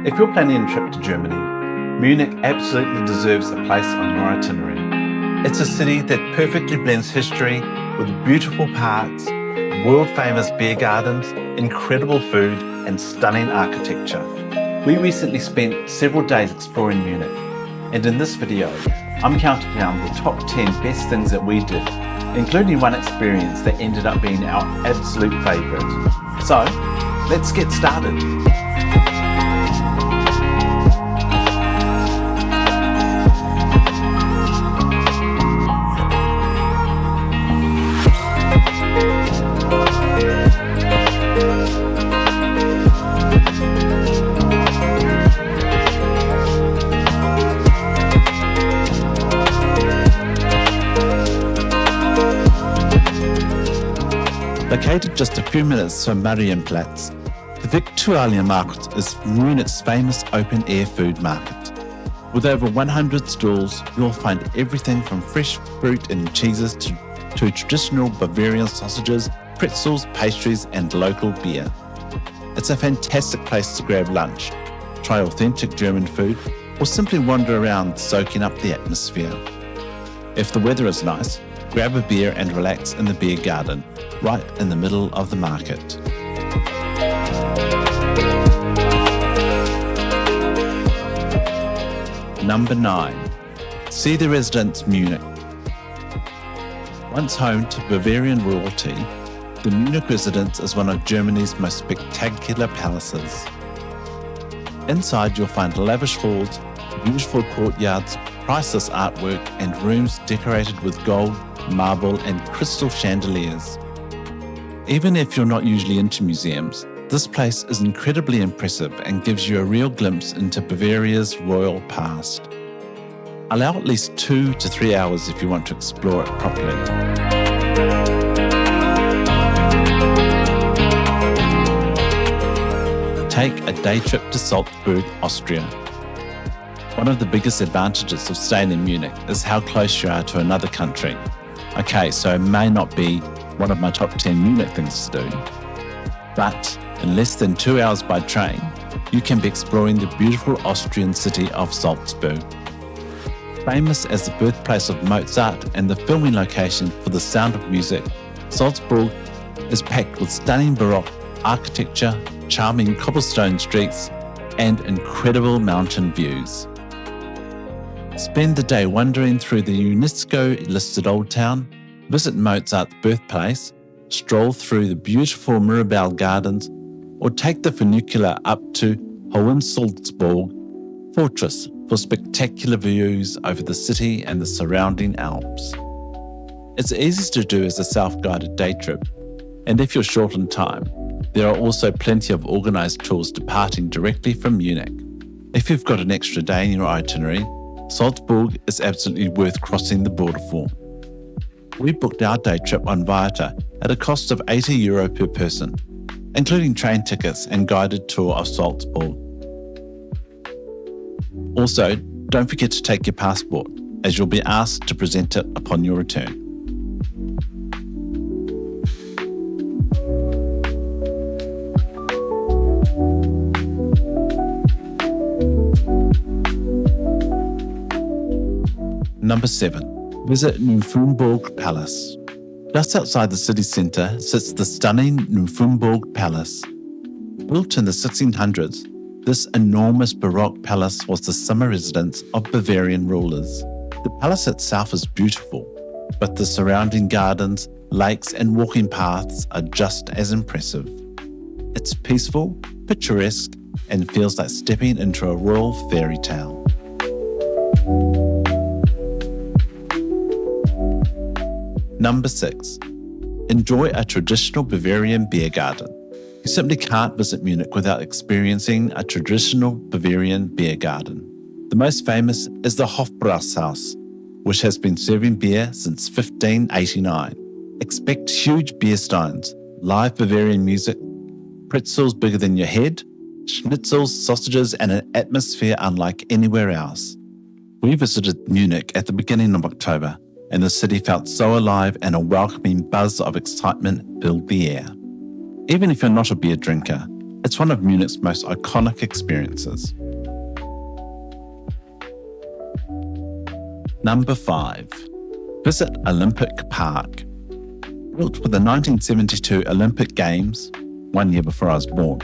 If you're planning a trip to Germany, Munich absolutely deserves a place on your itinerary. It's a city that perfectly blends history with beautiful parks, world-famous beer gardens, incredible food, and stunning architecture. We recently spent several days exploring Munich, and in this video, I'm counting down the top 10 best things that we did, including one experience that ended up being our absolute favourite. So, let's get started. Located just a few minutes from Marienplatz, the Viktualienmarkt is Munich's famous open-air food market. With over 100 stalls, you'll find everything from fresh fruit and cheeses to traditional Bavarian sausages, pretzels, pastries, and local beer. It's a fantastic place to grab lunch, try authentic German food, or simply wander around soaking up the atmosphere. If the weather is nice, grab a beer and relax in the beer garden, right in the middle of the market. Number 9. See the Residenz Munich. Once home to Bavarian royalty, the Munich Residenz is one of Germany's most spectacular palaces. Inside you'll find lavish halls, beautiful courtyards, priceless artwork, and rooms decorated with gold, marble, and crystal chandeliers. Even if you're not usually into museums, this place is incredibly impressive and gives you a real glimpse into Bavaria's royal past. Allow at least 2 to 3 hours if you want to explore it properly. Take a day trip to Salzburg, Austria. One of the biggest advantages of staying in Munich is how close you are to another country. Okay, so it may not be one of my top 10 Munich things to do, but in less than 2 hours by train, you can be exploring the beautiful Austrian city of Salzburg. Famous as the birthplace of Mozart and the filming location for The Sound of Music, Salzburg is packed with stunning Baroque architecture, charming cobblestone streets, and incredible mountain views. Spend the day wandering through the UNESCO-listed Old Town, visit Mozart's birthplace, stroll through the beautiful Mirabell Gardens, or take the funicular up to Hohensalzburg Fortress for spectacular views over the city and the surrounding Alps. It's easy to do as a self-guided day trip, and if you're short on time, there are also plenty of organised tours departing directly from Munich. If you've got an extra day in your itinerary, Salzburg is absolutely worth crossing the border for. We booked our day trip on Viator at a cost of €80 per person, including train tickets and guided tour of Salzburg. Also, don't forget to take your passport, as you'll be asked to present it upon your return. Number 7. Visit Nymphenburg Palace. Just outside the city centre sits the stunning Nymphenburg Palace. Built in the 1600s, this enormous Baroque palace was the summer residence of Bavarian rulers. The palace itself is beautiful, but the surrounding gardens, lakes, and walking paths are just as impressive. It's peaceful, picturesque, and feels like stepping into a royal fairy tale. Number 6. Enjoy a traditional Bavarian beer garden. You simply can't visit Munich without experiencing a traditional Bavarian beer garden. The most famous is the Hofbrauhaus, which has been serving beer since 1589. Expect huge beer steins, live Bavarian music, pretzels bigger than your head, schnitzels, sausages, and an atmosphere unlike anywhere else. We visited Munich at the beginning of October, and the city felt so alive and a welcoming buzz of excitement filled the air. Even if you're not a beer drinker, It's one of Munich's most iconic experiences. Number 5. Visit Olympic Park. Built for the 1972 Olympic Games, 1 year before I was born,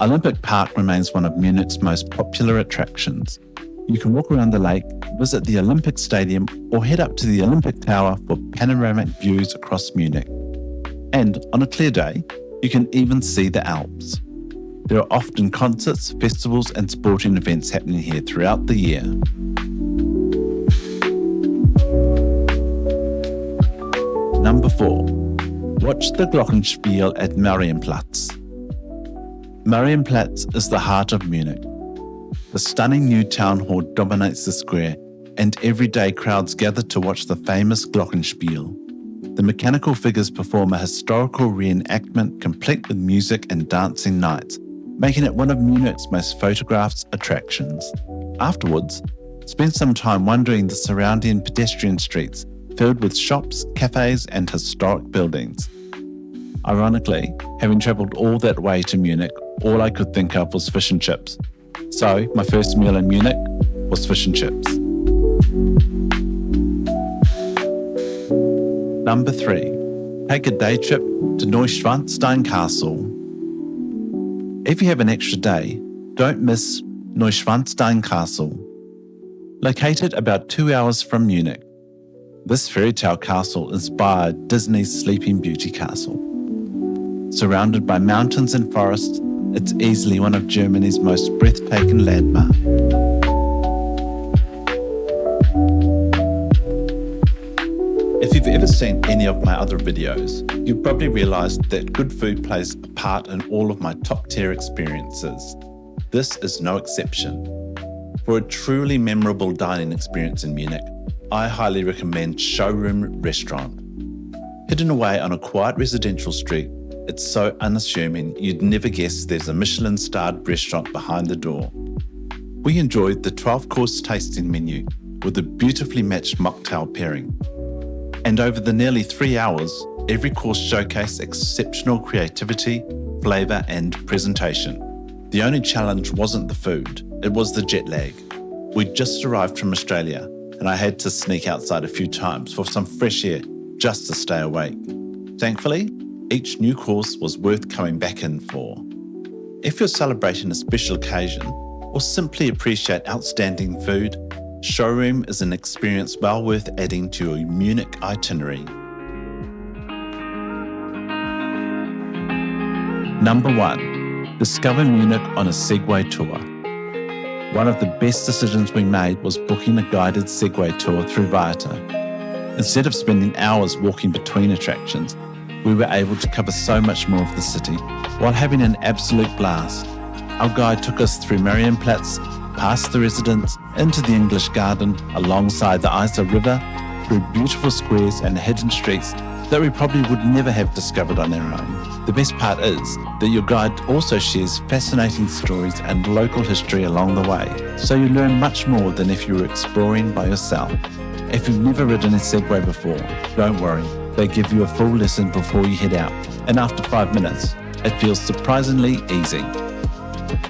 Olympic Park remains one of Munich's most popular attractions. You can walk around the lake, visit the Olympic Stadium, or head up to the Olympic Tower for panoramic views across Munich. And on a clear day, you can even see the Alps. There are often concerts, festivals, and sporting events happening here throughout the year. Number 4. Watch the Glockenspiel at Marienplatz. Marienplatz is the heart of Munich. The stunning new town hall dominates the square, and everyday crowds gather to watch the famous Glockenspiel. The mechanical figures perform a historical reenactment complete with music and dancing nights, making it one of Munich's most photographed attractions. Afterwards, spend some time wandering the surrounding pedestrian streets filled with shops, cafes, and historic buildings. Ironically, having travelled all that way to Munich, all I could think of was fish and chips. So, my first meal in Munich was fish and chips. Number 3. Take a day trip to Neuschwanstein Castle. If you have an extra day, don't miss Neuschwanstein Castle. Located about 2 hours from Munich, this fairy tale castle inspired Disney's Sleeping Beauty castle. Surrounded by mountains and forests, it's easily one of Germany's most breathtaking landmarks. If you've ever seen any of my other videos, you've probably realised that good food plays a part in all of my top-tier experiences. This is no exception. For a truly memorable dining experience in Munich, I highly recommend Showroom Restaurant. Hidden away on a quiet residential street, it's so unassuming you'd never guess there's a Michelin-starred restaurant behind the door. We enjoyed the 12-course tasting menu with a beautifully matched mocktail pairing. And over the nearly 3 hours, every course showcased exceptional creativity, flavour and presentation. The only challenge wasn't the food, it was the jet lag. We'd just arrived from Australia, and I had to sneak outside a few times for some fresh air just to stay awake. Thankfully, each new course was worth coming back in for. If you're celebrating a special occasion or simply appreciate outstanding food, Showroom is an experience well worth adding to your Munich itinerary. Number 1. Discover Munich on a Segway tour. One of the best decisions we made was booking a guided Segway tour through Vieta. Instead of spending hours walking between attractions, we were able to cover so much more of the city while having an absolute blast. Our guide took us through Marienplatz, past the Residence, into the English Garden, alongside the Isar River, through beautiful squares and hidden streets that we probably would never have discovered on our own. The best part is that your guide also shares fascinating stories and local history along the way, so you learn much more than if you were exploring by yourself. If you've never ridden a Segway before, don't worry, they give you a full lesson before you head out, and after 5 minutes, it feels surprisingly easy.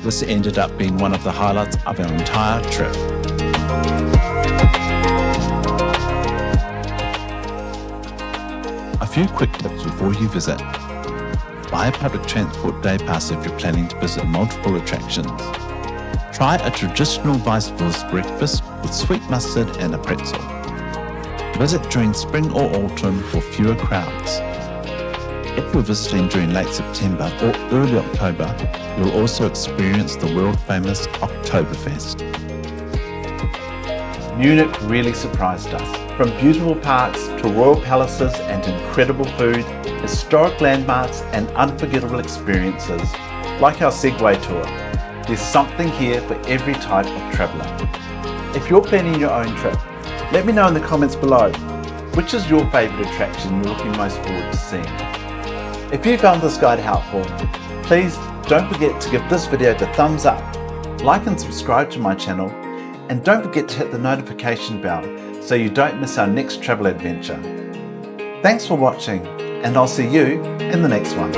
This ended up being one of the highlights of our entire trip. A few quick tips before you visit. Buy a public transport day pass if you're planning to visit multiple attractions. Try a traditional Weisswurst breakfast with sweet mustard and a pretzel. Visit during spring or autumn for fewer crowds. If you're visiting during late September or early October, you'll also experience the world-famous Oktoberfest. Munich really surprised us. From beautiful parks to royal palaces and incredible food, historic landmarks and unforgettable experiences, like our Segway tour, there's something here for every type of traveller. If you're planning your own trip, let me know in the comments below, which is your favourite attraction you're looking most forward to seeing. If you found this guide helpful, please don't forget to give this video the thumbs up, like and subscribe to my channel, and don't forget to hit the notification bell so you don't miss our next travel adventure. Thanks for watching, and I'll see you in the next one.